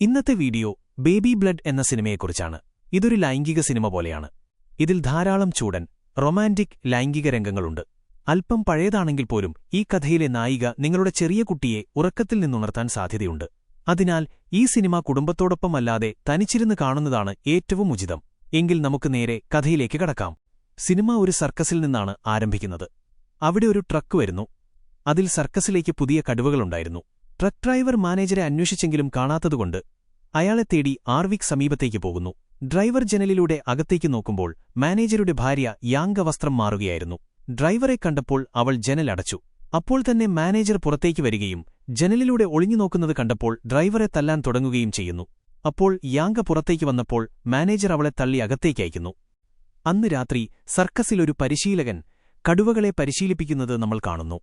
ഇന്നത്തെ video baby blood എന്ന സിനിമയെക്കുറിച്ചാണ്. ഇതൊരു ലൈംഗിക സിനിമ പോലെയാണ്. ഇതിൽ ധാരാളം ചൂടൻ റൊമാന്റിക് ലൈംഗിക രംഗങ്ങളുണ്ട്. അല്പം പഴയതാണെങ്കിൽ പോലും ഈ കഥയിലെ നായിക നിങ്ങളുടെ ചെറിയ കുട്ടിയെ ഉറക്കത്തിൽ നിന്നുണർത്താൻ സാധ്യതയുണ്ട്. അതിനാൽ ഈ സിനിമ കുടുംബത്തോടൊപ്പമല്ലാതെ തനിച്ചിരുന്ന് കാണുന്നതാണ് ഏറ്റവും ഉചിതം. എങ്കിൽ നമുക്ക് നേരെ കഥയിലേക്ക് കടക്കാം. സിനിമ ഒരു സർക്കസിൽ നിന്നാണ് ആരംഭിക്കുന്നത്. അവിടെ ഒരു ട്രക്ക് വരുന്നു. അതിൽ സർക്കസിലേക്ക് പുതിയ കടുവകളുണ്ടായിരുന്നു. ട്രക്ക് ഡ്രൈവർ മാനേജരെ അന്വേഷിച്ചെങ്കിലും കാണാത്തതുകൊണ്ട് അയാളെ തേടി ആർവിക് സമീപത്തേക്ക് പോകുന്നു. ഡ്രൈവർ ജനലിലൂടെ അകത്തേക്ക് നോക്കുമ്പോൾ മാനേജരുടെ ഭാര്യ യാങ്ക വസ്ത്രം മാറുകയായിരുന്നു. ഡ്രൈവറെ കണ്ടപ്പോൾ അവൾ ജനലടച്ചു. അപ്പോൾ തന്നെ മാനേജർ പുറത്തേക്ക് വരികയും ജനലിലൂടെ ഒളിഞ്ഞുനോക്കുന്നത് കണ്ടപ്പോൾ ഡ്രൈവറെ തല്ലാൻ തുടങ്ങുകയും ചെയ്യുന്നു. അപ്പോൾ യാങ്ക പുറത്തേക്ക് വന്നപ്പോൾ മാനേജർ അവളെ തള്ളി അകത്തേക്കയക്കുന്നു. അന്ന് രാത്രി സർക്കസിലൊരു പരിശീലകൻ കടുവകളെ പരിശീലിപ്പിക്കുന്നത് നമ്മൾ കാണുന്നു.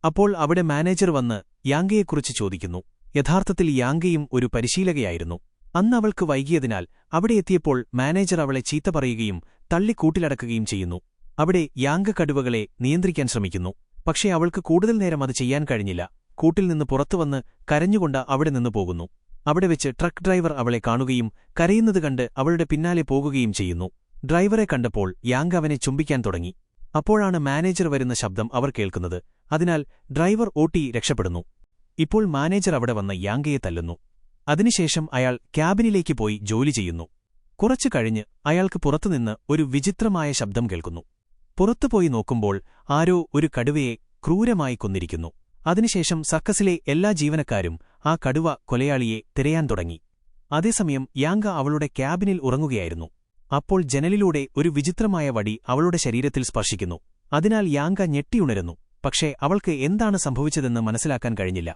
അപ്പോൾ അവിടെ മാനേജർ വന്ന് യാങ്കയെക്കുറിച്ച് ചോദിക്കുന്നു. യഥാർത്ഥത്തിൽ യാങ്കയും ഒരു പരിശീലകയായിരുന്നു. അന്ന് അവൾക്ക് വൈകിയതിനാൽ അവിടെ എത്തിയപ്പോൾ മാനേജർ അവളെ ചീത്ത പറയുകയും തള്ളി കൂട്ടിലടക്കുകയും ചെയ്യുന്നു. അവിടെ യാങ്ക കടുവകളെ നിയന്ത്രിക്കാൻ ശ്രമിക്കുന്നു. പക്ഷേ അവൾക്ക് കൂടുതൽ നേരം അത് ചെയ്യാൻ കഴിഞ്ഞില്ല. കൂട്ടിൽ നിന്ന് പുറത്തുവന്ന് കരഞ്ഞുകൊണ്ട് അവിടെ നിന്ന് പോകുന്നു. അവിടെ വെച്ച് ട്രക്ക് ഡ്രൈവർ അവളെ കാണുകയും കരയുന്നത് കണ്ട് അവളുടെ പിന്നാലെ പോകുകയും ചെയ്യുന്നു. ഡ്രൈവറെ കണ്ടപ്പോൾ യാങ്ക അവനെ ചുംബിക്കാൻ തുടങ്ങി. അപ്പോഴാണ് മാനേജർ വരുന്ന ശബ്ദം അവർ കേൾക്കുന്നത്. അതിനാൽ ഡ്രൈവർ ഓട്ടി രക്ഷപ്പെടുന്നു. ഇപ്പോൾ മാനേജർ അവിടെ വന്ന് യാങ്കയെ തല്ലുന്നു. അതിനുശേഷം അയാൾ ക്യാബിനിലേക്ക് പോയി ജോലി ചെയ്യുന്നു. കുറച്ചു കഴിഞ്ഞ് അയാൾക്ക് പുറത്തുനിന്ന് ഒരു വിചിത്രമായ ശബ്ദം കേൾക്കുന്നു. പുറത്തുപോയി നോക്കുമ്പോൾ ആരോ ഒരു കടുവയെ ക്രൂരമായി കൊന്നിരിക്കുന്നു. അതിനുശേഷം സർക്കസിലെ എല്ലാ ജീവനക്കാരും ആ കടുവ കൊലയാളിയെ തിരയാൻ തുടങ്ങി. അതേസമയം യാങ്ക അവളുടെ ക്യാബിനിൽ ഉറങ്ങുകയായിരുന്നു. അപ്പോൾ ജനലിലൂടെ ഒരു വിചിത്രമായ വടി അവളുടെ ശരീരത്തിൽ സ്പർശിക്കുന്നു. അതിനാൽ യാങ്ക ഞെട്ടിയുണരുന്നു. പക്ഷേ അവൾക്ക് എന്താണ് സംഭവിച്ചതെന്ന് മനസ്സിലാക്കാൻ കഴിഞ്ഞില്ല.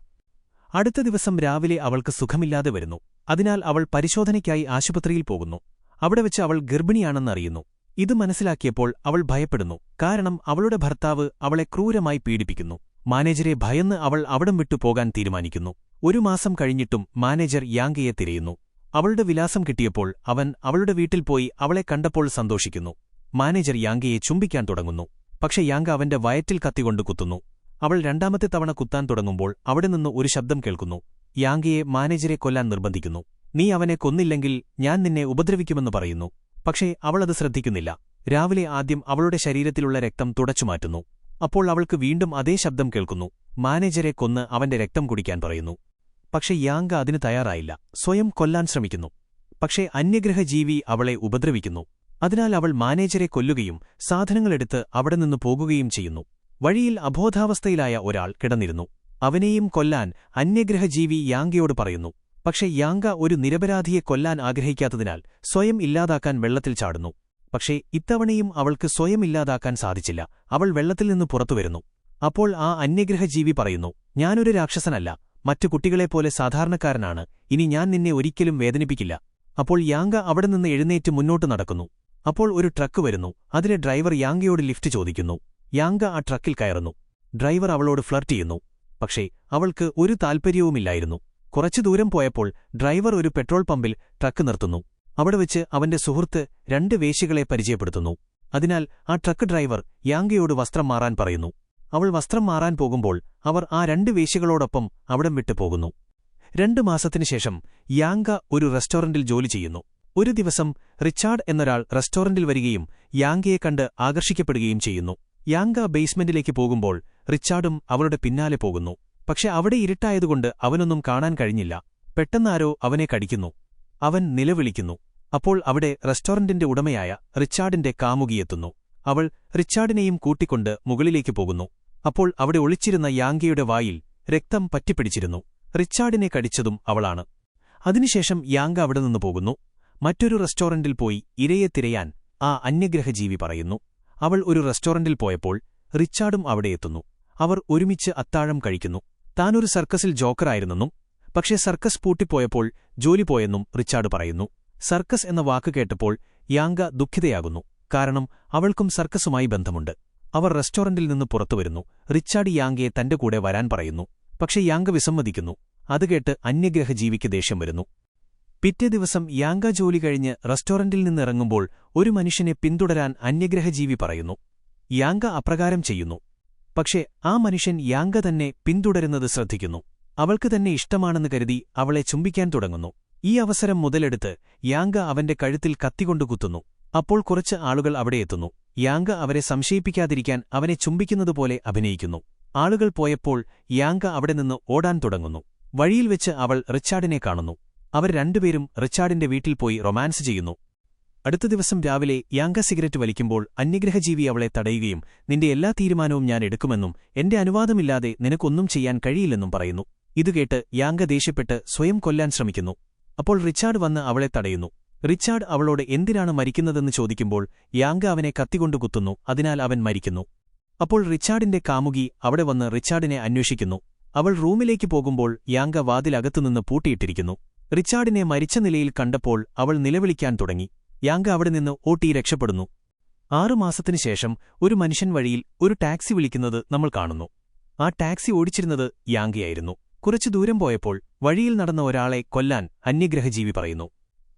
അടുത്ത ദിവസം രാവിലെ അവൾക്ക് സുഖമില്ലാതെ വരുന്നു. അതിനാൽ അവൾ പരിശോധനയ്ക്കായി ആശുപത്രിയിൽ പോകുന്നു. അവിടെ വെച്ച് അവൾ ഗർഭിണിയാണെന്നറിയുന്നു. ഇത് മനസ്സിലാക്കിയപ്പോൾ അവൾ ഭയപ്പെടുന്നു. കാരണം അവളുടെ ഭർത്താവ് അവളെ ക്രൂരമായി പീഡിപ്പിക്കുന്നു. മാനേജരെ ഭയന്ന് അവൾ അവിടം വിട്ടു പോകാൻ തീരുമാനിക്കുന്നു. ഒരു മാസം കഴിഞ്ഞിട്ടും മാനേജർ യാങ്കയെ തിരയുന്നു. അവളുടെ വിലാസം കിട്ടിയപ്പോൾ അവൻ അവളുടെ വീട്ടിൽ പോയി അവളെ കണ്ടപ്പോൾ സന്തോഷിക്കുന്നു. മാനേജർ യാങ്കയെ ചുംബിക്കാൻ തുടങ്ങുന്നു. പക്ഷെ യാങ്ക അവന്റെ വയറ്റിൽ കത്തികൊണ്ട് കുത്തുന്നു. അവൾ രണ്ടാമത്തെ തവണ കുത്താൻ തുടങ്ങുമ്പോൾ അവിടെ നിന്ന് ഒരു ശബ്ദം കേൾക്കുന്നു. യാങ്കയെ മാനേജരെ കൊല്ലാൻ നിർബന്ധിക്കുന്നു. നീ അവനെ കൊന്നില്ലെങ്കിൽ ഞാൻ നിന്നെ ഉപദ്രവിക്കുമെന്ന് പറയുന്നു. പക്ഷേ അവളത് ശ്രദ്ധിക്കുന്നില്ല. രാവിലെ ആദ്യം അവളുടെ ശരീരത്തിലുള്ള രക്തം തുടച്ചുമാറ്റുന്നു. അപ്പോൾ അവൾക്ക് വീണ്ടും അതേ ശബ്ദം കേൾക്കുന്നു. മാനേജരെ കൊന്ന് അവന്റെ രക്തം കുടിക്കാൻ പറയുന്നു. പക്ഷെ യാങ്ക അതിന് തയ്യാറായില്ല. സ്വയം കൊല്ലാൻ ശ്രമിക്കുന്നു. പക്ഷേ അന്യഗ്രഹജീവി അവളെ ഉപദ്രവിക്കുന്നു. അതിനാൽ അവൾ മാനേജരെ കൊല്ലുകയും സാധനങ്ങളെടുത്ത് അവിടെ നിന്ന് പോകുകയും ചെയ്യുന്നു. വഴിയിൽ അബോധാവസ്ഥയിലായ ഒരാൾ കിടന്നിരുന്നു. അവനെയും കൊല്ലാൻ അന്യഗ്രഹജീവി യാങ്കയോട് പറയുന്നു. പക്ഷെ യാങ്ക ഒരു നിരപരാധിയെ കൊല്ലാൻ ആഗ്രഹിക്കാത്തതിനാൽ സ്വയം ഇല്ലാതാക്കാൻ വെള്ളത്തിൽ ചാടുന്നു. പക്ഷേ ഇത്തവണയും അവൾക്ക് സ്വയം ഇല്ലാതാക്കാൻ സാധിച്ചില്ല. അവൾ വെള്ളത്തിൽ നിന്ന് പുറത്തുവരുന്നു. അപ്പോൾ ആ അന്യഗ്രഹജീവി പറയുന്നു, ഞാനൊരു രാക്ഷസനല്ല, മറ്റു കുട്ടികളെപ്പോലെ സാധാരണക്കാരനാണ്. ഇനി ഞാൻ നിന്നെ ഒരിക്കലും വേദനിപ്പിക്കില്ല. അപ്പോൾ യാങ്ക അവിടെ നിന്ന് എഴുന്നേറ്റ് മുന്നോട്ട് നടക്കുന്നു. അപ്പോൾ ഒരു ട്രക്ക് വരുന്നു. അതിലെ ഡ്രൈവർ യാങ്കയോട് ലിഫ്റ്റ് ചോദിക്കുന്നു. യാങ്ക ആ ട്രക്കിൽ കയറുന്നു. ഡ്രൈവർ അവളോട് ഫ്ലർട്ട് ചെയ്യുന്നു. പക്ഷേ അവൾക്ക് ഒരു താൽപ്പര്യവുമില്ലായിരുന്നു. കുറച്ചു ദൂരം പോയപ്പോൾ ഡ്രൈവർ ഒരു പെട്രോൾ പമ്പിൽ ട്രക്ക് നിർത്തുന്നു. അവിടെ വെച്ച് അവന്റെ സുഹൃത്ത് 2 വേശ്യകളെ പരിചയപ്പെടുത്തുന്നു. അതിനാൽ ആ ട്രക്ക് ഡ്രൈവർ യാങ്കയോട് വസ്ത്രം മാറാൻ പറയുന്നു. അവൾ വസ്ത്രം മാറാൻ പോകുമ്പോൾ അവർ ആ 2 വേശ്യകളോടൊപ്പം അവിടം വിട്ടു പോകുന്നു. 2 മാസത്തിനുശേഷം യാങ്ക ഒരു റെസ്റ്റോറന്റിൽ ജോലി ചെയ്യുന്നു. ഒരു ദിവസം റിച്ചാർഡ് എന്നൊരാൾ റെസ്റ്റോറന്റിൽ വരികയും യാങ്കയെ കണ്ട് ആകർഷിക്കപ്പെടുകയും ചെയ്യുന്നു. യാങ്ക ബേസ്മെന്റിലേക്ക് പോകുമ്പോൾ റിച്ചാർഡും അവളുടെ പിന്നാലെ പോകുന്നു. പക്ഷെ അവിടെ ഇരുട്ടായതുകൊണ്ട് അവനൊന്നും കാണാൻ കഴിഞ്ഞില്ല. പെട്ടെന്നാരോ അവനെ കടിക്കുന്നു. അവൻ നിലവിളിക്കുന്നു. അപ്പോൾ അവിടെ റെസ്റ്റോറന്റിന്റെ ഉടമയായ റിച്ചാർഡിന്റെ കാമുകിയെത്തുന്നു. അവൾ റിച്ചാർഡിനെയും കൂട്ടിക്കൊണ്ട് മുകളിലേക്ക് പോകുന്നു. അപ്പോൾ അവിടെ ഒളിച്ചിരുന്ന യാങ്കയുടെ വായിൽ രക്തം പറ്റിപ്പിടിച്ചിരുന്നു. റിച്ചാർഡിനെ കടിച്ചതും അവളാണ്. അതിനുശേഷം യാങ്ക അവിടെ നിന്ന് പോകുന്നു. മറ്റൊരു റെസ്റ്റോറന്റിൽ പോയി ഇരയെ തിരയാൻ ആ അന്യഗ്രഹജീവി പറയുന്നു. അവൾ ഒരു റെസ്റ്റോറന്റിൽ പോയപ്പോൾ റിച്ചാർഡും അവിടെ എത്തുന്നു. അവർ ഒരുമിച്ച് അത്താഴം കഴിക്കുന്നു. താനൊരു സർക്കസിൽ ജോക്കറായിരുന്നെന്നും പക്ഷേ സർക്കസ് പൂട്ടിപ്പോയപ്പോൾ ജോലി പോയെന്നും റിച്ചാർഡ് പറയുന്നു. സർക്കസ് എന്ന വാക്ക് കേട്ടപ്പോൾ യാങ്ക ദുഃഖിതയാകുന്നു. കാരണം അവൾക്കും സർക്കസുമായി ബന്ധമുണ്ട്. അവർ റെസ്റ്റോറന്റിൽ നിന്ന് പുറത്തുവരുന്നു. റിച്ചാർഡ് യാങ്കയെ തന്റെ കൂടെ വരാൻ പറയുന്നു. പക്ഷേ യാങ്ക വിസമ്മതിക്കുന്നു. അത് കേട്ട് അന്യഗ്രഹജീവിക്ക് ദേഷ്യം വരുന്നു. പിറ്റേ ദിവസം യാങ്ക ജോലി കഴിഞ്ഞ് റെസ്റ്റോറന്റിൽ നിന്നിറങ്ങുമ്പോൾ ഒരു മനുഷ്യനെ പിന്തുടരാൻ അന്യഗ്രഹജീവി പറയുന്നു. യാങ്ക അപ്രകാരം ചെയ്യുന്നു. പക്ഷേ ആ മനുഷ്യൻ യാങ്ക തന്നെ പിന്തുടരുന്നത് ശ്രദ്ധിക്കുന്നു. അവൾക്ക് തന്നെ ഇഷ്ടമാണെന്ന് കരുതി അവളെ ചുംബിക്കാൻ തുടങ്ങുന്നു. ഈ അവസരം മുതലെടുത്ത് യാങ്ക അവന്റെ കഴുത്തിൽ കത്തികൊണ്ടു കുത്തുന്നു. അപ്പോൾ കുറച്ച് ആളുകൾ അവിടെ എത്തുന്നു. യാങ്ക അവരെ സംശയിപ്പിക്കാതിരിക്കാൻ അവനെ ചുംബിക്കുന്നതുപോലെ അഭിനയിക്കുന്നു. ആളുകൾ പോയപ്പോൾ യാങ്ക അവിടെ നിന്ന് ഓടാൻ തുടങ്ങുന്നു. വഴിയിൽ വെച്ച് അവൾ റിച്ചാർഡിനെ കാണുന്നു. അവർ രണ്ടുപേരും റിച്ചാർഡിന്റെ വീട്ടിൽ പോയി റൊമാൻസ് ചെയ്യുന്നു. അടുത്ത ദിവസം രാവിലെ യാങ്ക സിഗരറ്റ് വലിക്കുമ്പോൾ അന്യഗ്രഹജീവി അവളെ തടയുകയും നിന്റെ എല്ലാ തീരുമാനവും ഞാൻ എടുക്കുമെന്നും എന്റെ അനുവാദമില്ലാതെ നിനക്കൊന്നും ചെയ്യാൻ കഴിയില്ലെന്നും പറയുന്നു. ഇതുകേട്ട് യാങ്ക ദേഷ്യപ്പെട്ട് സ്വയം കൊല്ലാൻ ശ്രമിക്കുന്നു. അപ്പോൾ റിച്ചാർഡ് വന്ന് അവളെ തടയുന്നു. റിച്ചാർഡ് അവളോട് എന്തിനാണ് മരിക്കുന്നതെന്ന് ചോദിക്കുമ്പോൾ യാങ്ക അവനെ കത്തികൊണ്ടു കുത്തുന്നു. അതിനാൽ അവൻ മരിക്കുന്നു. അപ്പോൾ റിച്ചാർഡിന്റെ കാമുകി അവിടെ വന്ന് റിച്ചാർഡിനെ അന്വേഷിക്കുന്നു. അവൾ റൂമിലേക്ക് പോകുമ്പോൾ യാങ്ക വാതിലകത്തുനിന്ന് പൂട്ടിയിട്ടിരിക്കുന്നു. റിച്ചാർഡിനെ മരിച്ച നിലയിൽ കണ്ടപ്പോൾ അവൾ നിലവിളിക്കാൻ തുടങ്ങി. യാങ്ക അവിടെ നിന്ന് ഓട്ടി രക്ഷപ്പെടുന്നു. 6 മാസത്തിനു ശേഷം ഒരു മനുഷ്യൻ വഴിയിൽ ഒരു ടാക്സി വിളിക്കുന്നത് നമ്മൾ കാണുന്നു. ആ ടാക്സി ഓടിച്ചിരുന്നത് യാങ്കയായിരുന്നു. കുറച്ചു ദൂരം പോയപ്പോൾ വഴിയിൽ നടന്ന ഒരാളെ കൊല്ലാൻ അന്യഗ്രഹജീവി പറയുന്നു.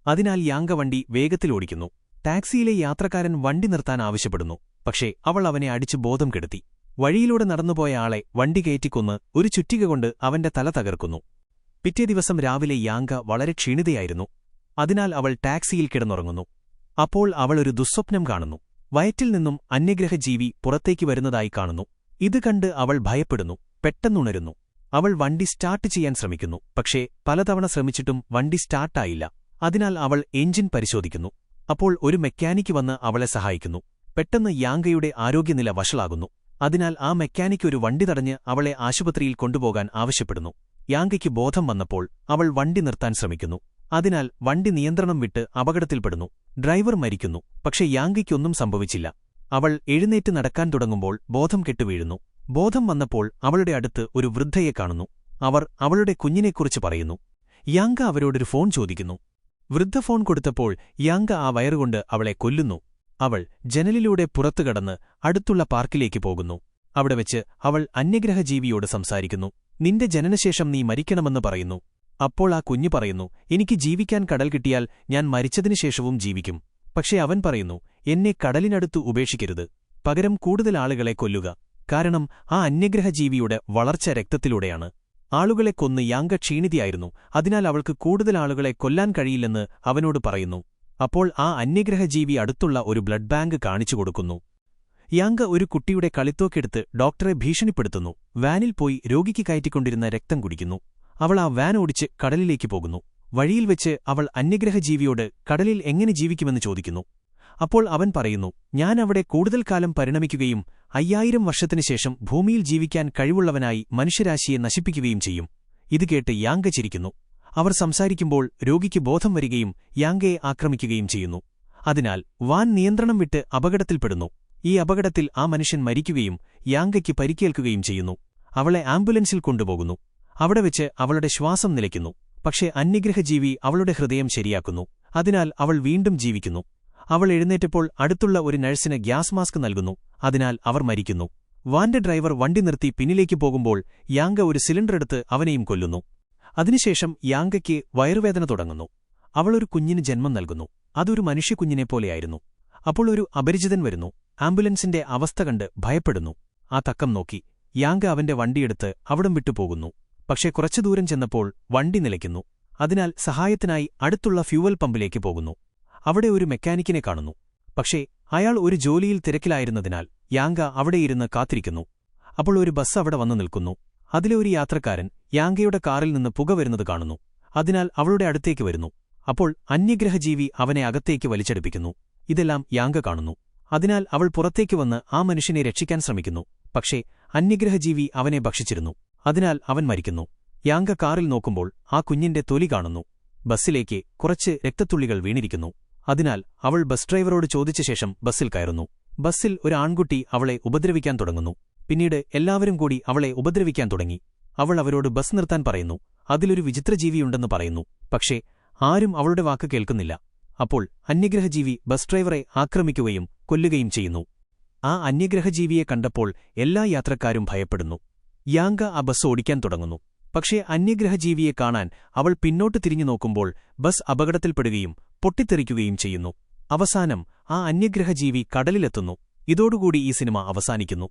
അതിനാൽ യാങ്ക വണ്ടി വേഗത്തിൽ ഓടിക്കുന്നു. ടാക്സിയിലെ യാത്രക്കാരൻ വണ്ടി നിർത്താൻ ആവശ്യപ്പെടുന്നു. പക്ഷേ അവൾ അവനെ അടിച്ചു ബോധം കെടുത്തി. വഴിയിലൂടെ നടന്നുപോയ ആളെ വണ്ടി കയറ്റിക്കൊന്ന് ഒരു ചുറ്റിക കൊണ്ട് അവന്റെ തല തകർക്കുന്നു. പിറ്റേ ദിവസം രാവിലെ യാങ്ക വളരെ ക്ഷീണിതയായിരുന്നു. അതിനാൽ അവൾ ടാക്സിയിൽ കിടന്നുറങ്ങുന്നു. അപ്പോൾ അവൾ ഒരു ദുസ്വപ്നം കാണുന്നു. വയറ്റിൽ നിന്നും അന്യഗ്രഹജീവി പുറത്തേക്ക് വരുന്നതായി കാണുന്നു. ഇത് കണ്ട് അവൾ ഭയപ്പെടുന്നു. പെട്ടെന്നുണരുന്നു. അവൾ വണ്ടി സ്റ്റാർട്ട് ചെയ്യാൻ ശ്രമിക്കുന്നു. പക്ഷേ പലതവണ ശ്രമിച്ചിട്ടും വണ്ടി സ്റ്റാർട്ടായില്ല. അതിനാൽ അവൾ എഞ്ചിൻ പരിശോധിക്കുന്നു. അപ്പോൾ ഒരു മെക്കാനിക്ക് വന്ന് അവളെ സഹായിക്കുന്നു. പെട്ടെന്ന് യാങ്കയുടെ ആരോഗ്യനില വഷളാകുന്നു. അതിനാൽ ആ മെക്കാനിക്ക് ഒരു വണ്ടി തടഞ്ഞ് അവളെ ആശുപത്രിയിൽ കൊണ്ടുപോകാൻ ആവശ്യപ്പെടുന്നു. യാങ്കയ്ക്ക് ബോധം വന്നപ്പോൾ അവൾ വണ്ടി നിർത്താൻ ശ്രമിക്കുന്നു. അതിനാൽ വണ്ടി നിയന്ത്രണം വിട്ട് അപകടത്തിൽപ്പെടുന്നു. ഡ്രൈവർ മരിക്കുന്നു. പക്ഷേ യാങ്കയ്ക്കൊന്നും സംഭവിച്ചില്ല. അവൾ എഴുന്നേറ്റ് നടക്കാൻ തുടങ്ങുമ്പോൾ ബോധം കെട്ടുവീഴുന്നു. ബോധം വന്നപ്പോൾ അവളുടെ അടുത്ത് ഒരു വൃദ്ധയെ കാണുന്നു. അവർ അവളുടെ കുഞ്ഞിനെക്കുറിച്ച് പറയുന്നു. യാങ്ക അവരോടൊരു ഫോൺ ചോദിക്കുന്നു. വൃദ്ധ ഫോൺ കൊടുത്തപ്പോൾ യാങ്ക ആ വയറുകൊണ്ട് അവളെ കൊല്ലുന്നു. അവൾ ജനലിലൂടെ പുറത്തുകടന്ന് അടുത്തുള്ള പാർക്കിലേക്ക് പോകുന്നു. അവിടെ വെച്ച് അവൾ അന്യഗ്രഹജീവിയോട് സംസാരിക്കുന്നു. നിന്റെ ജനനശേഷം നീ മരിക്കണമെന്ന് പറയുന്നു. അപ്പോൾ ആ കുഞ്ഞു പറയുന്നു, എനിക്ക് ജീവിക്കാൻ കടൽ കിട്ടിയാൽ ഞാൻ മരിച്ചതിനുശേഷവും ജീവിക്കും. പക്ഷേ അവൻ പറയുന്നു, എന്നെ കടലിനടുത്തു ഉപേക്ഷിക്കരുത്. പകരം കൂടുതൽ ആളുകളെ കൊല്ലുക. കാരണം ആ അന്യഗ്രഹജീവിയുടെ വളർച്ച രക്തത്തിലൂടെയാണ്. ആളുകളെ കൊന്ന് യാങ്ക ക്ഷീണിതയായിരുന്നു. അതിനാൽ അവൾക്ക് കൂടുതൽ ആളുകളെ കൊല്ലാൻ കഴിയില്ലെന്ന് അവനോട് പറയുന്നു. അപ്പോൾ ആ അന്യഗ്രഹജീവി അടുത്തുള്ള ഒരു ബ്ലഡ് ബാങ്ക് കാണിച്ചുകൊടുക്കുന്നു. യാങ്ക ഒരു കുട്ടിയുടെ കളിത്തോക്കെടുത്ത് ഡോക്ടറെ ഭീഷണിപ്പെടുത്തുന്നു. വാനിൽ പോയി രോഗിക്ക് കയറ്റിക്കൊണ്ടിരുന്ന രക്തം കുടിക്കുന്നു. അവൾ ആ വാൻ ഓടിച്ച് കടലിലേക്ക് പോകുന്നു. വഴിയിൽ വെച്ച് അവൾ അന്യഗ്രഹജീവിയോട് കടലിൽ എങ്ങനെ ജീവിക്കുമെന്ന് ചോദിക്കുന്നു. അപ്പോൾ അവൻ പറയുന്നു, ഞാൻ അവിടെ കൂടുതൽ കാലം പരിണമിക്കുകയും 5000 വർഷത്തിനുശേഷം ഭൂമിയിൽ ജീവിക്കാൻ കഴിവുള്ളവനായി മനുഷ്യരാശിയെ നശിപ്പിക്കുകയും ചെയ്യും. ഇത് കേട്ട് യാങ്ക ചിരിക്കുന്നു. അവർ സംസാരിക്കുമ്പോൾ രോഗിക്ക് ബോധം വരികയും യാങ്കയെ ആക്രമിക്കുകയും ചെയ്യുന്നു. അതിനാൽ വാൻ നിയന്ത്രണം വിട്ട് അപകടത്തിൽപ്പെടുന്നു. ഈ അപകടത്തിൽ ആ മനുഷ്യൻ മരിക്കുകയും യാങ്കയ്ക്ക് പരിക്കേൽക്കുകയും ചെയ്യുന്നു. അവളെ ആംബുലൻസിൽ കൊണ്ടുപോകുന്നു. അവിടെ വെച്ച് അവളുടെ ശ്വാസം നിലയ്ക്കുന്നു. പക്ഷേ അന്യഗ്രഹജീവി അവളുടെ ഹൃദയം ശരിയാക്കുന്നു. അതിനാൽ അവൾ വീണ്ടും ജീവിക്കുന്നു. അവൾ എഴുന്നേറ്റപ്പോൾ അടുത്തുള്ള ഒരു നഴ്സിന് ഗ്യാസ് മാസ്ക് നൽകുന്നു. അതിനാൽ അവർ മരിക്കുന്നു. വാന്റെ ഡ്രൈവർ വണ്ടി നിർത്തി പിന്നിലേക്ക് പോകുമ്പോൾ യാങ്ക ഒരു സിലിണ്ടറെടുത്ത് അവനെയും കൊല്ലുന്നു. അതിനുശേഷം യാങ്കയ്ക്ക് വയറുവേദന തുടങ്ങുന്നു. അവൾ ഒരു കുഞ്ഞിന് ജന്മം നൽകുന്നു. അതൊരു മനുഷ്യക്കുഞ്ഞിനെപ്പോലെയായിരുന്നു. അപ്പോൾ ഒരു അപരിചിതൻ വരുന്നു. ആംബുലൻസിന്റെ അവസ്ഥ കണ്ട് ഭയപ്പെടുന്നു. ആ തക്കം നോക്കി യാങ്ക അവന്റെ വണ്ടിയെടുത്ത് അവിടം വിട്ടുപോകുന്നു. പക്ഷേ കുറച്ചു ദൂരം ചെന്നപ്പോൾ വണ്ടി നിലയ്ക്കുന്നു. അതിനാൽ സഹായത്തിനായി അടുത്തുള്ള ഫ്യൂവൽ പമ്പിലേക്ക് പോകുന്നു. അവിടെ ഒരു മെക്കാനിക്കിനെ കാണുന്നു. പക്ഷേ അയാൾ ഒരു ജോലിയിൽ തിരക്കിലായിരുന്നതിനാൽ യാങ്ക അവിടെയിരുന്ന് കാത്തിരിക്കുന്നു. അപ്പോൾ ഒരു ബസ് അവിടെ വന്നു നിൽക്കുന്നു. അതിലെ ഒരു യാത്രക്കാരൻ യാങ്കയുടെ കാറിൽ നിന്ന് പുക വരുന്നത് കാണുന്നു. അതിനാൽ അവളുടെ അടുത്തേക്ക് വരുന്നു. അപ്പോൾ അന്യഗ്രഹജീവി അവനെ അകത്തേക്ക് വലിച്ചെടുപ്പിക്കുന്നു. ഇതെല്ലാം യാങ്ക കാണുന്നു. അതിനാൽ അവൾ പുറത്തേക്ക് വന്ന് ആ മനുഷ്യനെ രക്ഷിക്കാൻ ശ്രമിക്കുന്നു. പക്ഷേ അന്യഗ്രഹജീവി അവനെ ഭക്ഷിച്ചിരുന്നു. അതിനാൽ അവൻ മരിക്കുന്നു. യാങ്ക കാറിൽ നോക്കുമ്പോൾ ആ കുഞ്ഞിന്റെ തൊലി കാണുന്നു. ബസ്സിലേക്ക് കുറച്ച് രക്തത്തുള്ളികൾ വീണിരിക്കുന്നു. അതിനാൽ അവൾ ബസ് ഡ്രൈവറോട് ചോദിച്ച ശേഷം ബസ്സിൽ കയറുന്നു. ബസ്സിൽ ഒരു ആൺകുട്ടി അവളെ ഉപദ്രവിക്കാൻ തുടങ്ങുന്നു. പിന്നീട് എല്ലാവരും കൂടി അവളെ ഉപദ്രവിക്കാൻ തുടങ്ങി. അവൾ അവരോട് ബസ് നിർത്താൻ പറയുന്നു. അതിലൊരു വിചിത്രജീവിയുണ്ടെന്ന് പറയുന്നു. പക്ഷേ ആരും അവളുടെ വാക്ക് കേൾക്കുന്നില്ല. അപ്പോൾ അന്യഗ്രഹജീവി ബസ് ഡ്രൈവറെ ആക്രമിക്കുകയും കൊല്ലുകയും ചെയ്യുന്നു. ആ അന്യഗ്രഹജീവിയെ കണ്ടപ്പോൾ എല്ലാ യാത്രക്കാരും ഭയപ്പെടുന്നു. യാങ്ക ആ ബസ് ഓടിക്കാൻ തുടങ്ങുന്നു. പക്ഷേ അന്യഗ്രഹജീവിയെ കാണാൻ അവൾ പിന്നോട്ട് തിരിഞ്ഞു നോക്കുമ്പോൾ ബസ് അപകടത്തിൽപ്പെടുകയും പൊട്ടിത്തെറിക്കുകയും ചെയ്യുന്നു. അവസാനം ആ അന്യഗ്രഹജീവി കടലിലെത്തുന്നു. ഇതോടുകൂടി ഈ സിനിമ അവസാനിക്കുന്നു.